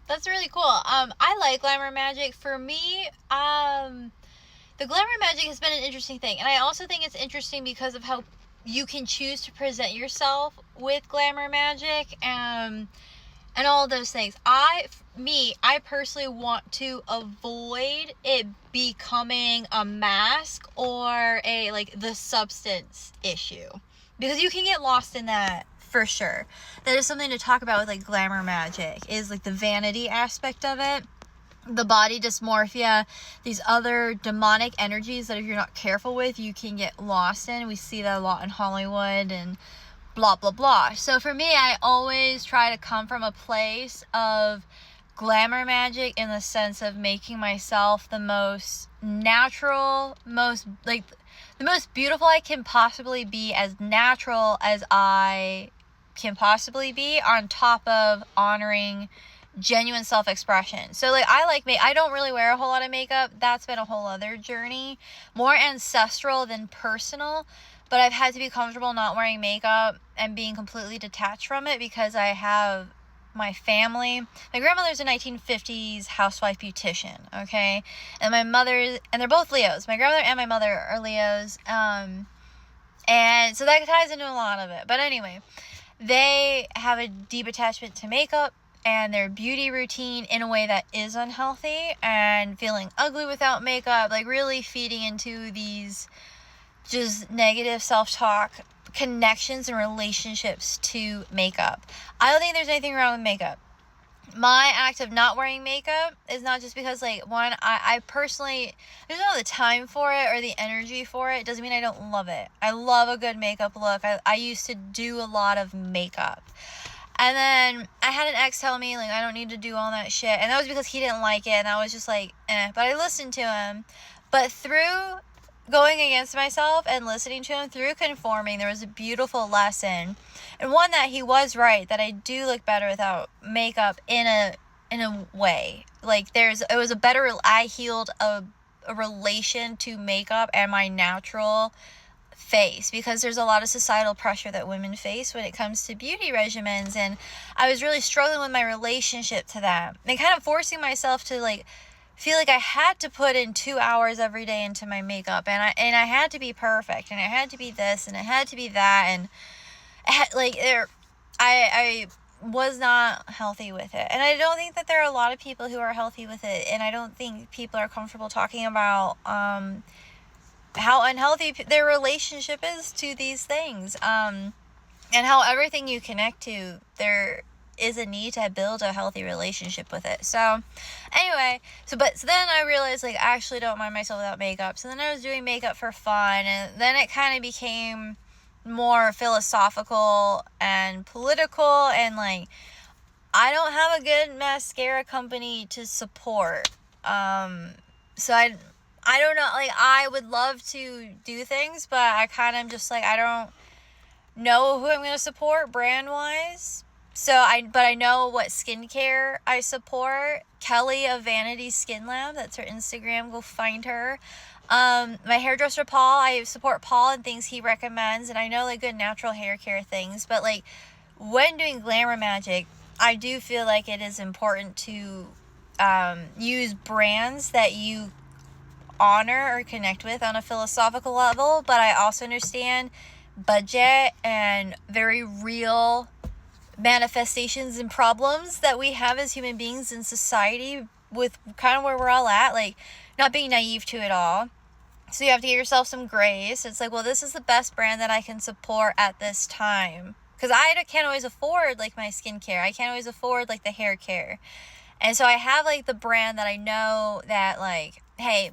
That's really cool. I like Glamour Magic. For me, the Glamour Magic has been an interesting thing, and I also think it's interesting because of how you can choose to present yourself with Glamour Magic and all of those things. I personally want to avoid it becoming a mask or a like the substance issue, because you can get lost in that for sure. That is something to talk about with like Glamour Magic, is like the vanity aspect of it, the body dysmorphia, these other demonic energies that if you're not careful with, you can get lost in. We see that a lot in Hollywood and blah blah blah. So for me, I always try to come from a place of Glamour Magic in the sense of making myself the most natural, the most beautiful I can possibly be, as natural as I can possibly be, on top of honoring genuine self-expression. So like I don't really wear a whole lot of makeup. That's been a whole other journey, more ancestral than personal, but I've had to be comfortable not wearing makeup and being completely detached from it because I have my family. My grandmother's a 1950s housewife beautician, okay? And my mother, and they're both Leos. My grandmother and my mother are Leos. And so that ties into a lot of it. But anyway, they have a deep attachment to makeup and their beauty routine in a way that is unhealthy, and feeling ugly without makeup, like really feeding into these just negative self-talk connections and relationships to makeup. I don't think there's anything wrong with makeup. My act of not wearing makeup is not just because, like, one, I personally, there's not the time for it or the energy for it. It doesn't mean I don't love it. I love a good makeup look. I used to do a lot of makeup. And then I had an ex tell me, like, I don't need to do all that shit. And that was because he didn't like it. And I was just like, eh. But I listened to him. But through going against myself and listening to him, through conforming, there was a beautiful lesson. And one, that he was right, that I do look better without makeup in a way. Like, it was a better, I healed a relation to makeup and my natural face, because there's a lot of societal pressure that women face when it comes to beauty regimens, and I was really struggling with my relationship to that and kind of forcing myself to like feel like I had to put in 2 hours every day into my makeup, and I had to be perfect, and it had to be this, and it had to be that, and I was not healthy with it. And I don't think that there are a lot of people who are healthy with it, and I don't think people are comfortable talking about how unhealthy their relationship is to these things, and how everything you connect to, there is a need to build a healthy relationship with it. So anyway, so then I realized, like, I actually don't mind myself without makeup. So then I was doing makeup for fun, and then it kind of became more philosophical and political, and like, I don't have a good mascara company to support. So I don't know, like, I would love to do things, but I kind of just like, I don't know who I'm going to support brand wise. But I know what skincare I support. Kelly of Vanity Skin Lab, that's her Instagram, go find her. My hairdresser Paul, I support Paul and things he recommends, and I know like good natural hair care things, but like when doing Glamour Magic, I do feel like it is important to use brands that you honor or connect with on a philosophical level, but I also understand budget and very real manifestations and problems that we have as human beings in society, with kind of where we're all at, like not being naive to it all. So you have to give yourself some grace. It's like, well, this is the best brand that I can support at this time, because I can't always afford like my skincare. I can't always afford like the hair care. And so I have like the brand that I know that, like, hey,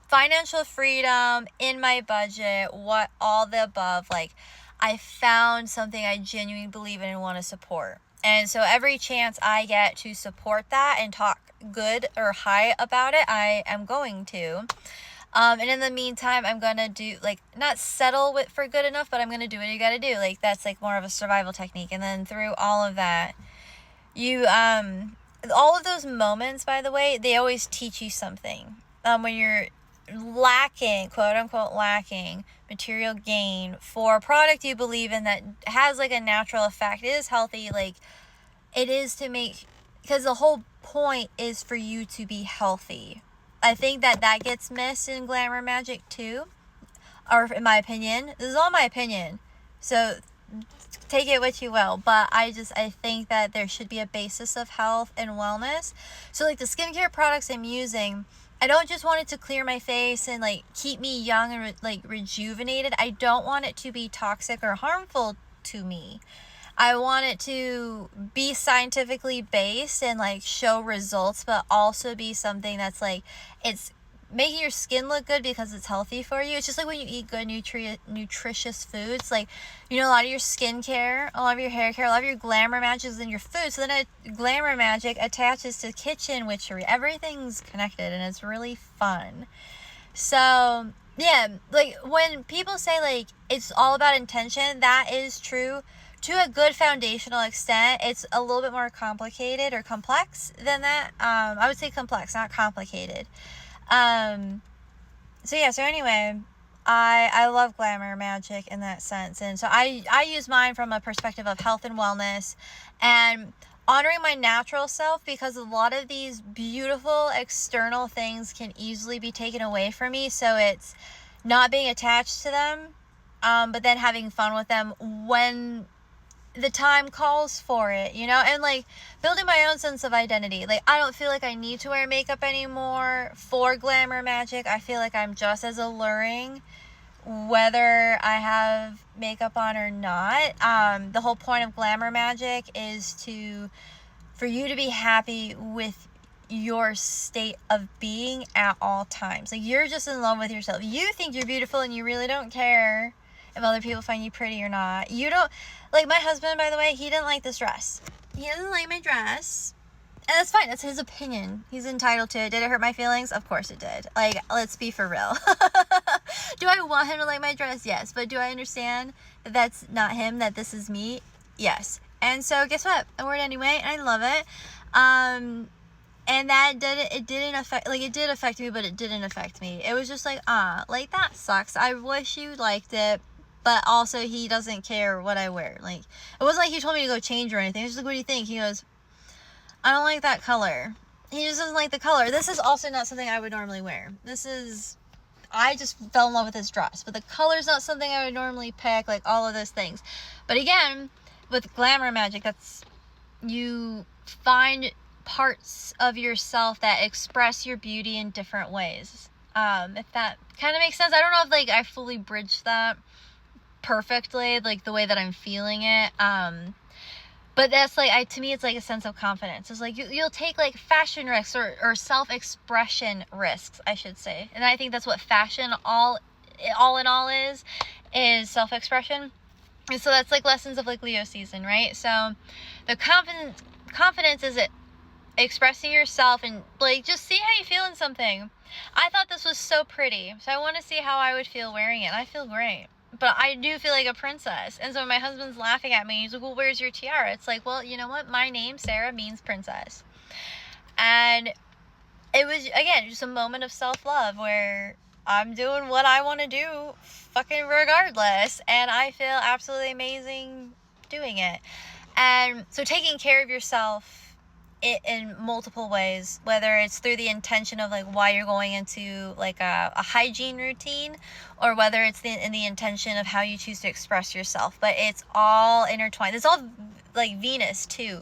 financial freedom, in my budget, what all the above, like, I found something I genuinely believe in and want to support. And so every chance I get to support that and talk good or high about it, I am going to. And in the meantime, I'm going to do, like, not settle for good enough, but I'm going to do what you got to do. Like, that's like more of a survival technique. And then through all of that, all of those moments, by the way, they always teach you something. When you're lacking, quote unquote lacking, material gain for a product you believe in that has like a natural effect, it is healthy, like, it is to make because the whole point is for you to be healthy. I think that gets missed in Glamour Magick too, or in my opinion. This is all my opinion, so take it what you will, but I think that there should be a basis of health and wellness. So like the skincare products I'm using, I don't just want it to clear my face and like keep me young and like rejuvenated. I don't want it to be toxic or harmful to me. I want it to be scientifically based and like show results, but also be something that's like, it's making your skin look good because it's healthy for you. It's just like when you eat good nutritious foods, like, you know, a lot of your skincare, a lot of your hair care, a lot of your Glamour Magick is in your food. So then Glamour Magick attaches to kitchen witchery. Everything's connected and it's really fun. So yeah, like when people say like it's all about intention, that is true to a good foundational extent. It's a little bit more complicated or complex than that. I would say complex, not complicated. So anyway, I love Glamour Magick in that sense. And so I use mine from a perspective of health and wellness and honoring my natural self, because a lot of these beautiful external things can easily be taken away from me. So it's not being attached to them, but then having fun with them when the time calls for it, you know, and like building my own sense of identity. Like I don't feel like I need to wear makeup anymore for Glamour Magick. I feel like I'm just as alluring whether I have makeup on or not. The whole point of Glamour Magick is for you to be happy with your state of being at all times. Like you're just in love with yourself. You think you're beautiful and you really don't care if other people find you pretty or not. You don't, like my husband, by the way, he didn't like this dress. He doesn't like my dress. And that's fine. That's his opinion. He's entitled to it. Did it hurt my feelings? Of course it did. Like, let's be for real. Do I want him to like my dress? Yes. But do I understand that that's not him, that this is me? Yes. And so guess what? I wore it anyway, and I love it. And that it did affect me, but it didn't affect me. It was just like, like that sucks. I wish you liked it. But also he doesn't care what I wear. Like, it wasn't like he told me to go change or anything. It was just like, what do you think? He goes, I don't like that color. He just doesn't like the color. This is also not something I would normally wear. I just fell in love with this dress. But the color's not something I would normally pick, like all of those things. But again, with Glamour Magick, you find parts of yourself that express your beauty in different ways. If that kind of makes sense. I don't know if like I fully bridged that perfectly, like the way that I'm feeling it. But that's like, to me, it's like a sense of confidence. It's like you'll take like fashion risks or self-expression risks, I should say. And I think that's what fashion all in all is self-expression. And so that's like lessons of like Leo season, right? So the confidence is it expressing yourself and like just see how you feel in something. I thought this was so pretty, so I want to see how I would feel wearing it. I feel great. But I do feel like a princess. And so my husband's laughing at me. He's like, well, where's your tiara? It's like, well, you know what? My name, Sarah, means princess. And it was, again, just a moment of self-love where I'm doing what I want to do fucking regardless. And I feel absolutely amazing doing it. And so taking care of yourself in multiple ways, whether it's through the intention of like why you're going into like a hygiene routine, or whether it's in the intention of how you choose to express yourself. But it's all intertwined. It's all like Venus too.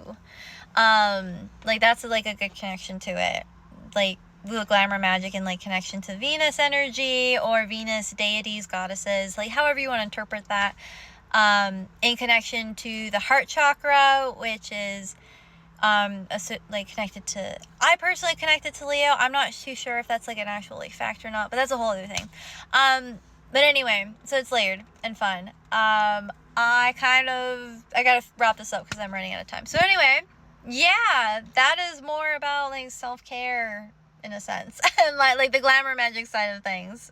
Like that's like a good connection to it. Like Glamour Magick and like connection to Venus energy or Venus deities, goddesses, like however you want to interpret that. In connection to the heart chakra, which is like connected to, I personally connected to Leo. I'm not too sure if that's like an actual like fact or not, but that's a whole other thing. But anyway, so it's layered and fun. I gotta wrap this up because I'm running out of time. So anyway, yeah, that is more about like self-care in a sense and like the Glamour Magick side of things.